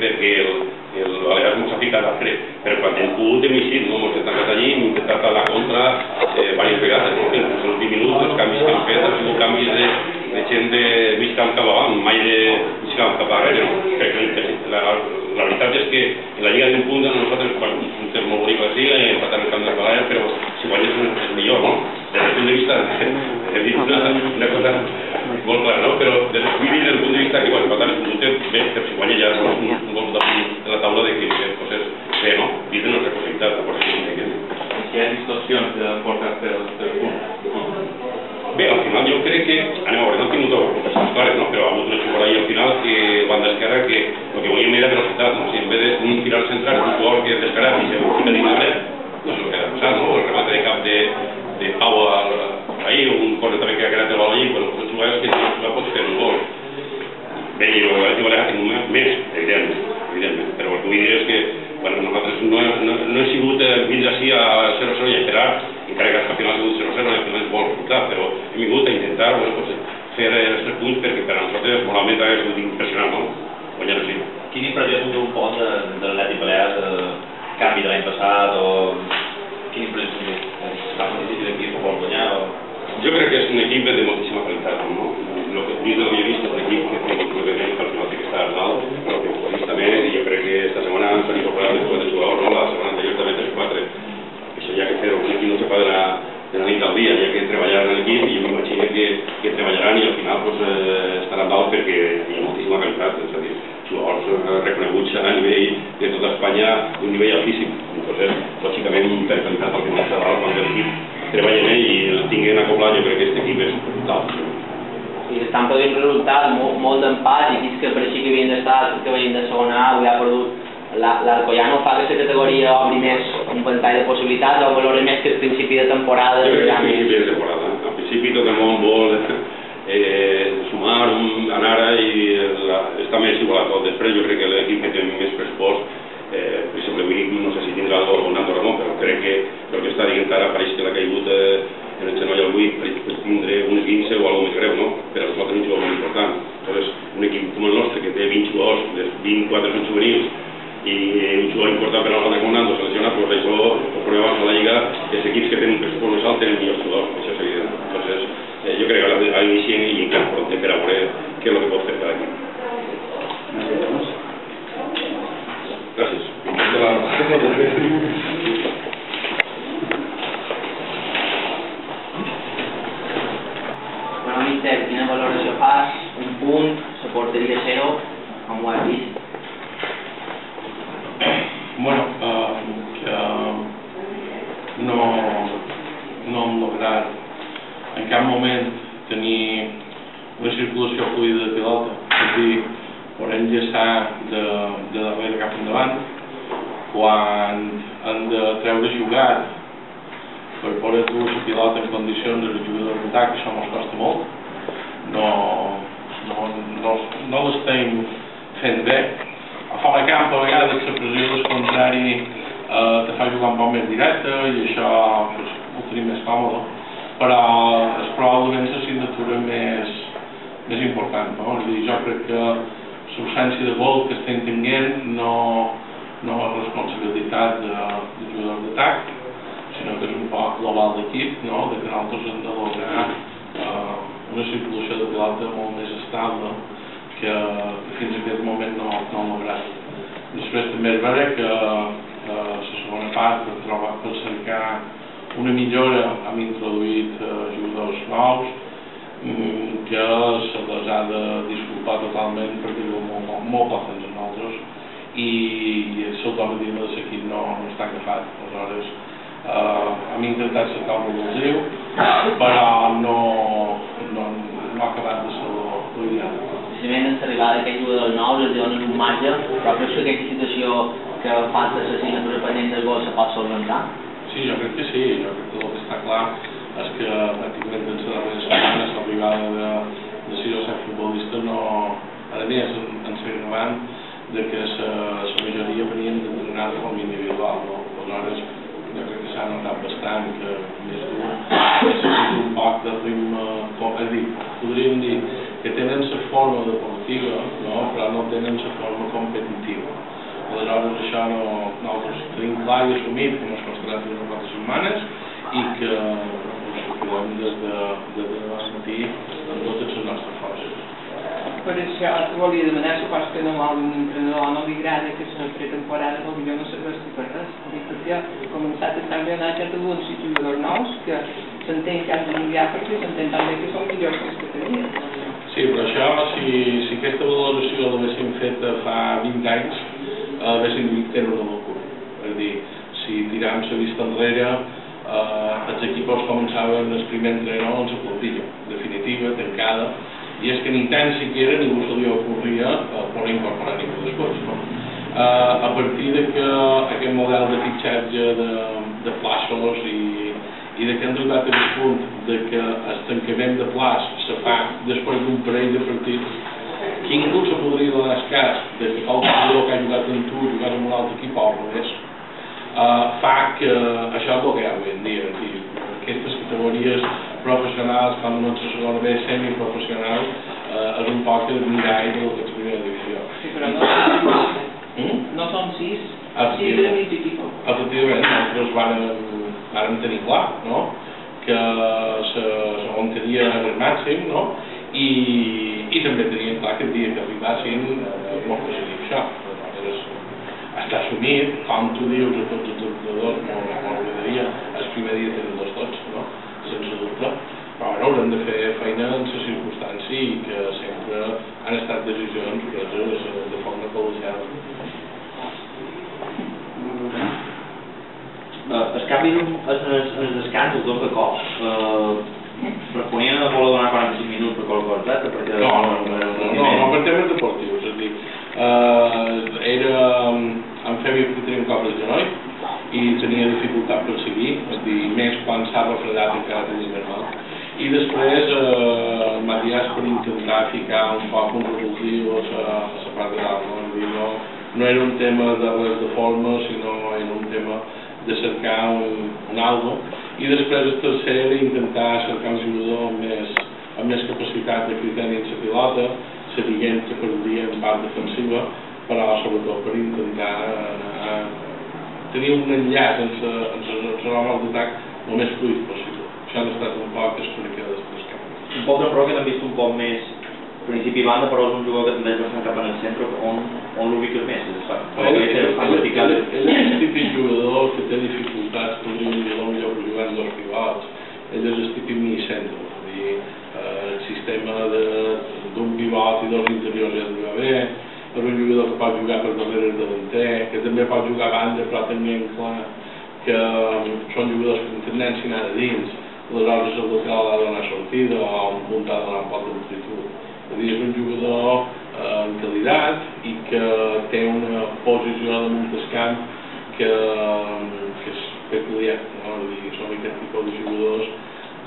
perquè l'Alegas ens ha ficat a fred, però quan hem pogut hem eixit, no? Ens hem tancat allí, hem intentat a la contra diverses vegades, no? Inclús en els 20 minuts, els canvis que hem fet han sigut canvis de gent de mig camp cap avant, mai de mig camp cap darrere, no? La veritat és que en la Lliga d'un punt nosaltres, quan un temps molt bonic a la Lliga, i empatant el camp de Balaguer, però si guanyes és millor, no? Des del punt de vista, he dit una cosa molt clara, no? Però des del punt de vista que, bueno, empatant és un temps, bé, però si guanyes ja és un gol de la taula de que coses bé, no? Dins de nostra possibilitat, la cosa que tinguem. Si hi ha distorsions de portes del punt? Bé, al final jo crec que, anem a veure, no hem tingut ocasions clares, no? Però ha hagut una jugada ahí al final que banda esquerra que el que volíem era velocitat, no? Si en vez d'un tirar central un jugador que és descarat i se fica dins de dret, no sé el que ha passat, no? El remate de cap de Pau ahí, o un cosa també que ha quedat el bal allí, bueno, són jugades que no pots fer un gol. Bé, i l'Atlètic Balear ha tingut més, evidentment, però el que vull dir és que, bueno, nosaltres no hem sigut fins així a 0-0 i a esperar, encara que al final ha sigut 0-0 i al final és bon resultat, però hem vingut a intentar fer els 3 punts perquè per a nosaltres moralment ha sigut impressionant, no? Guanyar així. Quina impressió és un poc de l'Atlètic Balear, el canvi de l'any passat, o quina impressió és? Va ser difícil l'equip o vol guanyar? Jo crec que és un equip de moltíssima qualitat, no? El que jo he vist és un equip que al final té que estar alt, però que futbolistament, i jo crec que esta setmana s'han incorporat les 4 jugadors, no? La setmana anterior també 3-4. Això hi ha que fer, un equip no se fa de la nit al dia, hi ha que treballar en l'equip i jo m'imagino que treballaran i al final estaran dalt perquè hi ha moltíssima qualitat, és a dir, jugadors reconeguts a nivell de tota Espanya d'un nivell altíssim. Entonces, lògicament, per qualitat el que més s'ha dalt quan l'equip treballen i el tinguin acoblat, jo crec que aquest equip és brutal. I estan produint resultats molt d'empat i equips que pareixia que havien d'estar, que venien de segona A, avui ha perdut. L'Alcoyano fa que aquesta categoria obri més un ventall de possibilitats o valora més que el principi de temporada? Jo crec que és el principi de temporada. Al principi tot el món vol sumar, anar i està més igual a tot. Després jo crec que l'equip que té més pressupost, per exemple, avui no sé si tindrà un Nando Ramon, però crec que el que està dient ara pareix que l'ha caigut en el genoll avui per tindre un esguince o alguna més greu, no? Però nosaltres un jugador molt important. Aleshores, un equip com el nostre que té 20 jugadors, les 24 són juvenils, i un jugador important per a la banda com Nando se lesiona, doncs això, el problema a la Lliga, els equips que tenen un pressupost més alt tenen millors jugadors, això és evident. Entonces, jo crec que a l'inici i encara pronto per a veure què és el que pot fer cada equip. Gràcies. Bueno, míster, quina valoració fas? Un punt, la porteria 0, com ho has vist? Bueno, que no hem lograt en cap moment tenir una circulació fluida de pilota, és a dir, podem enllaçar de darrere cap endavant. Quan hem de treure jugat per poder dur la pilota en condicions de jugador d'atac, això ens costa molt. No l'estem fent bé. A fora camp, a vegades, la pressió del contrari te fa jugar un poc més directe i això ho tenim més còmode, però és probablement la signatura més important, no? És a dir, jo crec que l'absència de gol que estem tenint no és responsabilitat de jugadors d'atac, sinó que és un poc global d'equip, no? De que nosaltres hem de lograr una circulació de pilota molt més estable que fins a aquest moment no hem lograt. Després també és vera que la segona part, per cercar una millora, hem introduït jugadors nous que se les ha de disculpar totalment perquè diuen molt poc temps a nosaltres i el paradigma de l'equip no està agafat. Aleshores, hem intentat cercar un revulsiu, però no ha acabat de ser l'ideal. Precisament amb l'arribada d'aquests jugadors nous els donen un marge, però creus que aquesta situació que falta la signatura pendent del gol se pot solventar? Sí, jo crec que sí. Jo crec que el que està clar és que pràcticament en les darreres setmanes l'arribada de 6 o 7 futbolistes no... A més, ens feien avant que la majoria venien d'entrenar de forma individual, no? Aleshores, jo crec que s'ha notat bastant que més d'un necessita un poc de ritme, és a dir, podríem dir que tenen la forma deportiva, no? Però no tenen la forma competitiva. Aleshores, això nosaltres tenim clar i assumit que ens costarà 3 o 4 setmanes i que ho farem des de matí amb totes les nostres forces. Per això volia demanar, supos que no vol un entrenador, no li agrada que la pretemporada potser no serveixi per res, perquè ha començat a estar enviant alguns jugadors nous que s'entén que han de millorar perquè s'entén també que són millors que els que tenien. Sí, però això, si aquesta valoració l'haguéssim fet fa 20 anys, haguéssim dit que era una locura. És a dir, si tiràvem la vista enrere, els equips començaven el primer entrenador amb la plantilla definitiva, tancada, i és que ni tan siquiera ningú se li ocorria poder incorporar ningú després. No? A partir de que aquest model de fitxatge de plaços i de que hem arribat a aquest punt de que el tancament de plaç se fa després d'un parell de partits, que ningú se podria donar el cas de que qualsevol jugador que ha jugat en tu jugat en un altre equip o al revés, fa que això és el que hi ha avui en dia. Aquestes categories professionals, com no se segona bé semiprofessional, és un poc de mirar i del que és primera divisió. Sí, però no són 6 de mig equip. Efectivament, nosaltres vàrem tenir clar, no?, que la segona era el màxim, no?, i també teníem clar que el dia que arribassin molt positiu això. Està assumit, com tu dius a tots els entrenadors, m'agradaria el primer dia tenir-los tots, no?, sense dubte, però bueno, haurem de fer feina en la circumstància i que sempre han estat decisions preses de forma col·legiada. Els canvis en els descans, els dos de cops, responien a voler donar 45 minuts per qualsevol cosa, perquè... No, per temes deportius, és a dir, en Femi tenia un cop al genoll i tenia dificultat per seguir, és a dir, més quan s'ha refredat encara tenia més mal. I després Matías per intentar ficar un poc un revulsiu a la part de dalt, no era un tema de res de forma, sinó era un tema de cercar un algo, i després el tercer era intentar cercar un jugador amb més capacitat de criteri en la pilota, sabent que perdria en part defensiva, però sobretot per intentar tenir un enllaç entre els homes d'atac el més fluid possible. Això ha estat un poc explicat després canvis. Un poc de prou que t'han vist un poc més principi i banda, però és un jugador que tendeix bastant cap en el centre, on l'ubiques més? Ell és el típic jugador que té dificultats, podria dir millor per jugar en dos pivots. Ell és el típic mini-centre, és a dir, el sistema d'un pivot i dos interiors ja de bé, és un jugador que pot jugar per darrere el davanter, que també pot jugar a banda, però tenint clar que són jugadors que tenen si anar a dins, aleshores el local ha de donar sortida o un punt ha de donar un pot d'amplitud. És a dir, és un jugador en qualitat i que té una posició damunt del camp que és peculiar, no? És a dir, són aquest tipus de jugadors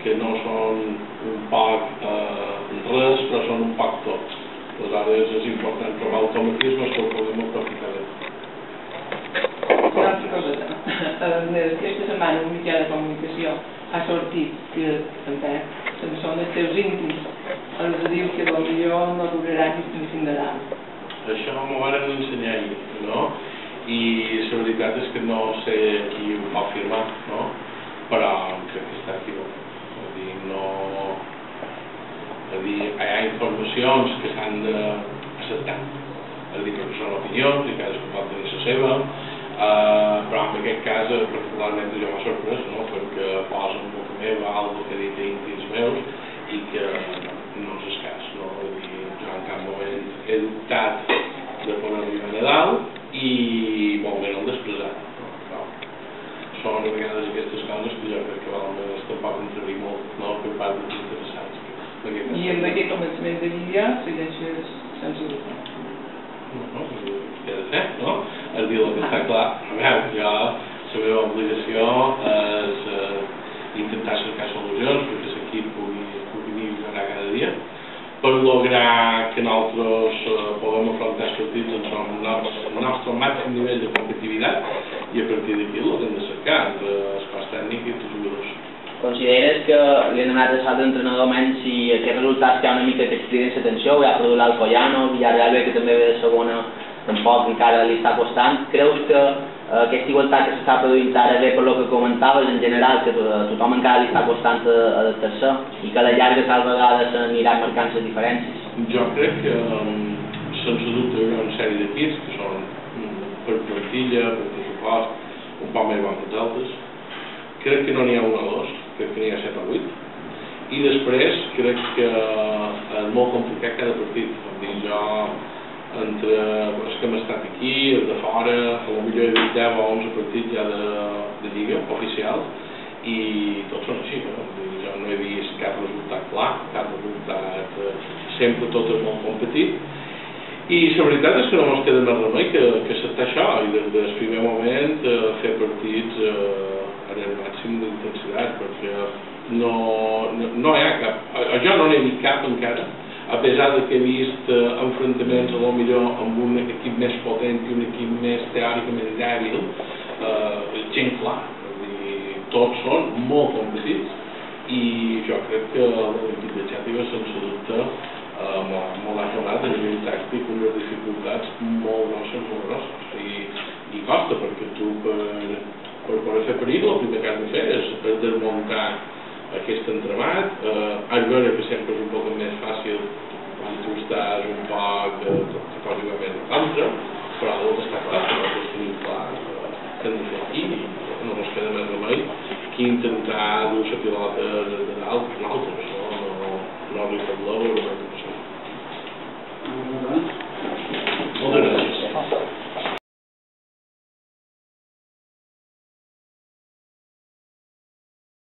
que no són un poc res, però són un poc tot. Aleshores és important trobar automatismes que el podem aprofitar bé. Una altra cosa, aquesta setmana un mitjà de comunicació ha sortit que també són els teus íntims, els diu que potser no durarà fins a Nadal. Això m'ho van ensenyar ahir, no? I la veritat és que no sé qui ho va afirmar, no? Però crec que està equivocat. És a dir, hi ha informacions que s'han d'acceptar, és a dir, perquè són opinions i cadascú pot tenir la seva, però en aquest cas particularment jo m'ha sorprès, no? Perquè posa en boca meva alguna que he dit íntims meus i que no és el cas, no? És a dir, jo en cap moment he dubtat de poder arribar a Nadal i molt bé el desprezat, no? Són a vegades aquestes coses que jo crec que val més tampoc entredir molt, no? Per part dels interessats. I en aquest començament de lliga segueixes sense dubte? No, què ha de fer, no? És dir, el que està clar, a veure, jo, la meva obligació és intentar cercar solucions perquè l'equip pugui millorar cada dia per lograr que nosaltres puguem afrontar els partits amb el nostre màxim nivell de competitivitat i a partir d'aquí el que hem de cercar entre el cos tècnic i els jugadors. consideres que li han donat a l'entrenador menys si aquests resultats que hi ha una mica que et criden l'atenció, ja ha produït l'Alcoyano, Villarreal que també ve de segona, tampoc encara li està costant. Creus que aquesta igualtat que s'està produint ara ve per lo que comentaves en general, que a tothom encara li està costant adaptar-se i que a la llarga tal vegada s'aniran marcant les diferències? Jo crec que sense dubte hi ha una sèrie d'equips que són per plantilla, per pressupost, un poc més bons que els altres. Crec que no n'hi ha un o dos, crec que n'hi ha 7 o 8. I després crec que és molt complicat cada partit. Jo, entre els que hem estat aquí, els de fora, potser he vist 10 o 11 partits ja de lliga oficial i tots són així. Jo no he vist cap resultat clar, cap resultat, sempre tot és molt competit. I la veritat és que no ens queda més remei que acceptar això i des del primer moment fer partits en el màxim d'intensitat, perquè no hi ha cap, jo no n'he vist cap encara, a pesar que he vist enfrontaments a lo millor amb un equip més potent i un equip més teòricament dèbil, gent clar, tots són molt competits i jo crec que l'equip de Xàtiva sense dubte molt ha format a nivell tàctic unes dificultats molt grosses i costa, perquè tu per poder fer perill el primer que has de fer és desmuntar aquest entremat. És vera que sempre és un poc més fàcil quan tu estàs un poc tecònicament en contra, però l'altre està clar que nosaltres tenim clar que hem de fer aquí i no ens queda més remei que intentar dur la pilota de dalt a l'altre.